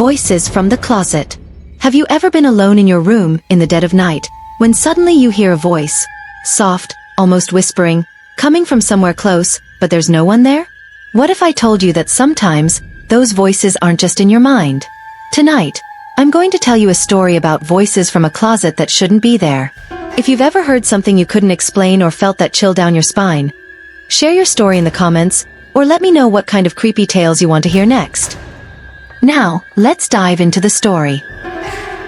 Voices from the closet. Have you ever been alone in your room in the dead of night, when suddenly you hear a voice, soft, almost whispering, coming from somewhere close, but there's no one there? What if I told you that sometimes, those voices aren't just in your mind? Tonight, I'm going to tell you a story about voices from a closet that shouldn't be there. If you've ever heard something you couldn't explain or felt that chill down your spine, share your story in the comments, or let me know what kind of creepy tales you want to hear next. Now, let's dive into the story.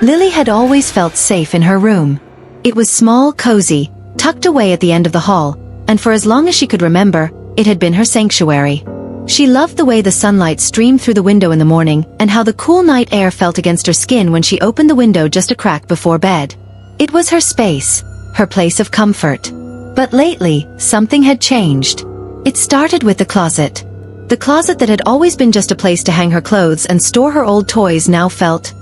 Lily had always felt safe in her room. It was small, cozy, tucked away at the end of the hall, and for as long as she could remember, it had been her sanctuary. She loved the way the sunlight streamed through the window in the morning, and how the cool night air felt against her skin when she opened the window just a crack before bed. It was her space, her place of comfort. But lately, something had changed. It started with the closet. The closet that had always been just a place to hang her clothes and store her old toys now felt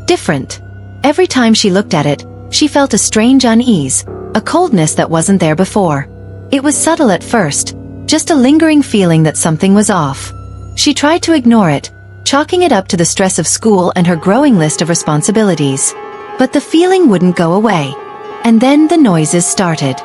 different. Every time she looked at it, she felt a strange unease, a coldness that wasn't there before. It was subtle at first, just a lingering feeling that something was off. She tried to ignore it, chalking it up to the stress of school and her growing list of responsibilities. But the feeling wouldn't go away. And then the noises started.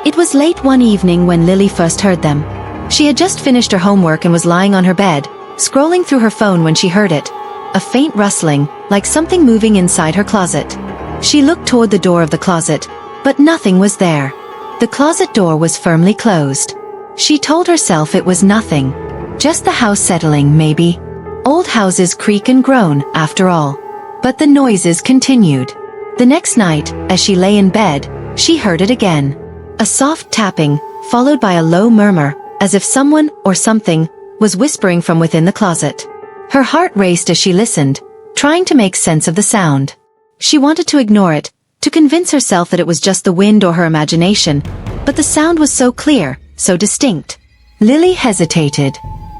It was late one evening when Lily first heard them. She had just finished her homework and was lying on her bed, scrolling through her phone when she heard it. A faint rustling, like something moving inside her closet. She looked toward the door of the closet, but nothing was there. The closet door was firmly closed. She told herself it was nothing. Just the house settling, maybe. Old houses creak and groan, after all. But the noises continued. The next night, as she lay in bed, she heard it again. A soft tapping, followed by a low murmur, as if someone, or something, was whispering from within the closet. Her heart raced as she listened, trying to make sense of the sound. She wanted to ignore it, to convince herself that it was just the wind or her imagination, but the sound was so clear, so distinct. Lily hesitated.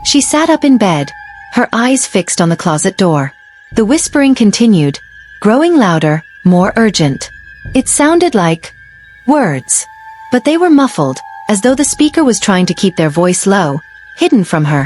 She sat up in bed, her eyes fixed on the closet door. The whispering continued, growing louder, more urgent. It sounded like words, but they were muffled, as though the speaker was trying to keep their voice low, hidden from her.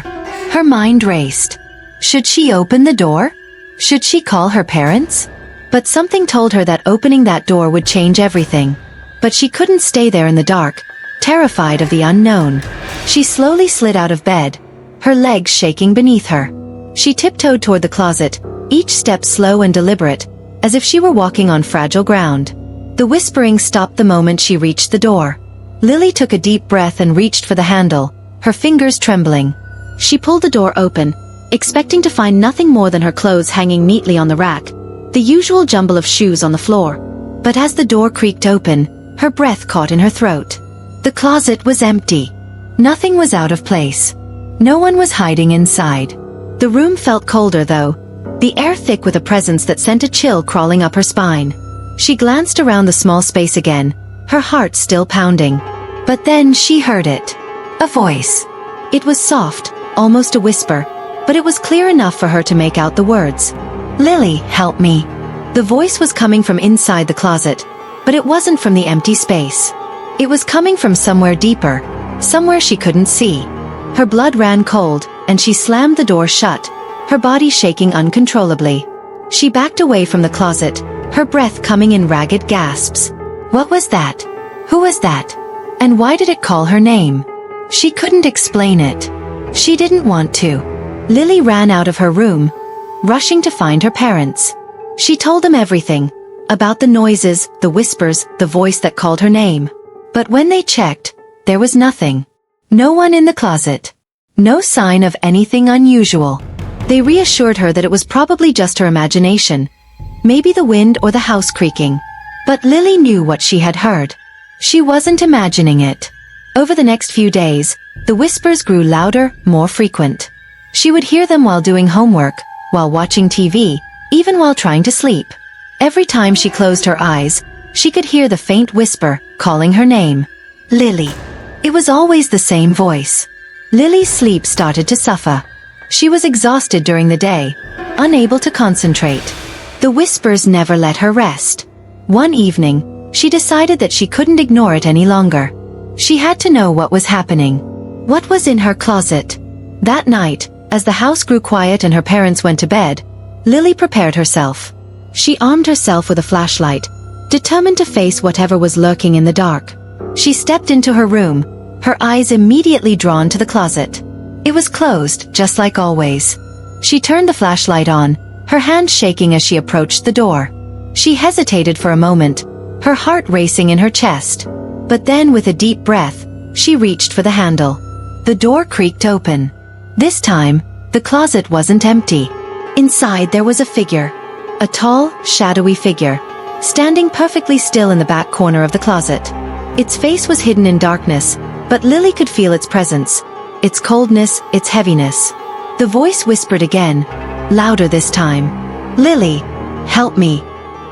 Her mind raced. Should she open the door? Should she call her parents? But something told her that opening that door would change everything. But she couldn't stay there in the dark, terrified of the unknown. She slowly slid out of bed, her legs shaking beneath her. She tiptoed toward the closet, each step slow and deliberate, as if she were walking on fragile ground. The whispering stopped the moment she reached the door. Lily took a deep breath and reached for the handle, her fingers trembling. She pulled the door open, expecting to find nothing more than her clothes hanging neatly on the rack, the usual jumble of shoes on the floor. But as the door creaked open, her breath caught in her throat. The closet was empty. Nothing was out of place. No one was hiding inside. The room felt colder though, the air thick with a presence that sent a chill crawling up her spine. She glanced around the small space again, her heart still pounding. But then she heard it. A voice. It was soft, almost a whisper, but it was clear enough for her to make out the words. "Lily, help me." The voice was coming from inside the closet, but it wasn't from the empty space. It was coming from somewhere deeper, somewhere she couldn't see. Her blood ran cold, and she slammed the door shut, her body shaking uncontrollably. She backed away from the closet, her breath coming in ragged gasps. What was that? Who was that? And why did it call her name? She couldn't explain it. She didn't want to. Lily ran out of her room, rushing to find her parents. She told them everything, about the noises, the whispers, the voice that called her name. But when they checked, there was nothing. No one in the closet. No sign of anything unusual. They reassured her that it was probably just her imagination. Maybe the wind or the house creaking. But Lily knew what she had heard. She wasn't imagining it. Over the next few days, the whispers grew louder, more frequent. She would hear them while doing homework, while watching TV, even while trying to sleep. Every time she closed her eyes, she could hear the faint whisper, calling her name. Lily. It was always the same voice. Lily's sleep started to suffer. She was exhausted during the day, unable to concentrate. The whispers never let her rest. One evening, she decided that she couldn't ignore it any longer. She had to know what was happening. What was in her closet? That night, as the house grew quiet and her parents went to bed, Lily prepared herself. She armed herself with a flashlight, determined to face whatever was lurking in the dark. She stepped into her room, her eyes immediately drawn to the closet. It was closed, just like always. She turned the flashlight on, her hand shaking as she approached the door. She hesitated for a moment, her heart racing in her chest. But then, with a deep breath, she reached for the handle. The door creaked open. This time, the closet wasn't empty. Inside there was a figure. A tall, shadowy figure, standing perfectly still in the back corner of the closet. Its face was hidden in darkness, but Lily could feel its presence, its coldness, its heaviness. The voice whispered again, louder this time. "Lily, help me."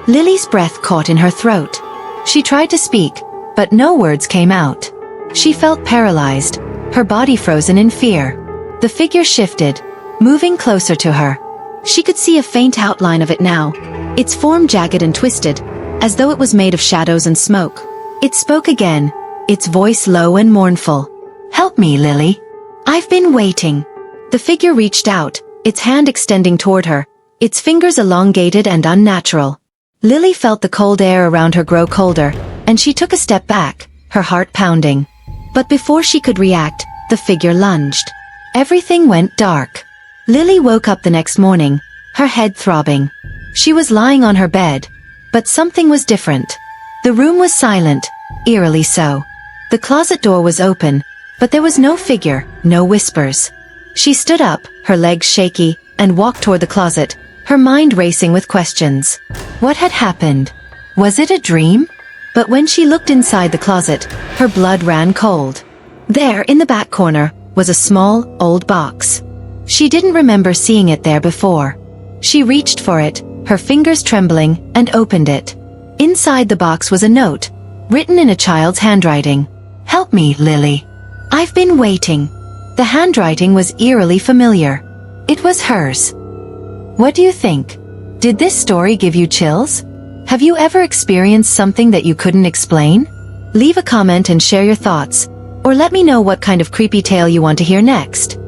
Lily's breath caught in her throat. She tried to speak, but no words came out. She felt paralyzed, her body frozen in fear. The figure shifted, moving closer to her. She could see a faint outline of it now, its form jagged and twisted, as though it was made of shadows and smoke. It spoke again, its voice low and mournful. "Help me, Lily. I've been waiting." The figure reached out, its hand extending toward her, its fingers elongated and unnatural. Lily felt the cold air around her grow colder, and she took a step back, her heart pounding. But before she could react, the figure lunged. Everything went dark. Lily woke up the next morning, her head throbbing. She was lying on her bed, but something was different. The room was silent, eerily so. The closet door was open, but there was no figure, no whispers. She stood up, her legs shaky, and walked toward the closet, her mind racing with questions. What had happened? Was it a dream? But when she looked inside the closet, her blood ran cold. There, in the back corner, was a small, old box. She didn't remember seeing it there before. She reached for it, her fingers trembling, and opened it. Inside the box was a note, written in a child's handwriting. "Help me, Lily. I've been waiting." The handwriting was eerily familiar. It was hers. What do you think? Did this story give you chills? Have you ever experienced something that you couldn't explain? Leave a comment and share your thoughts, or let me know what kind of creepy tale you want to hear next.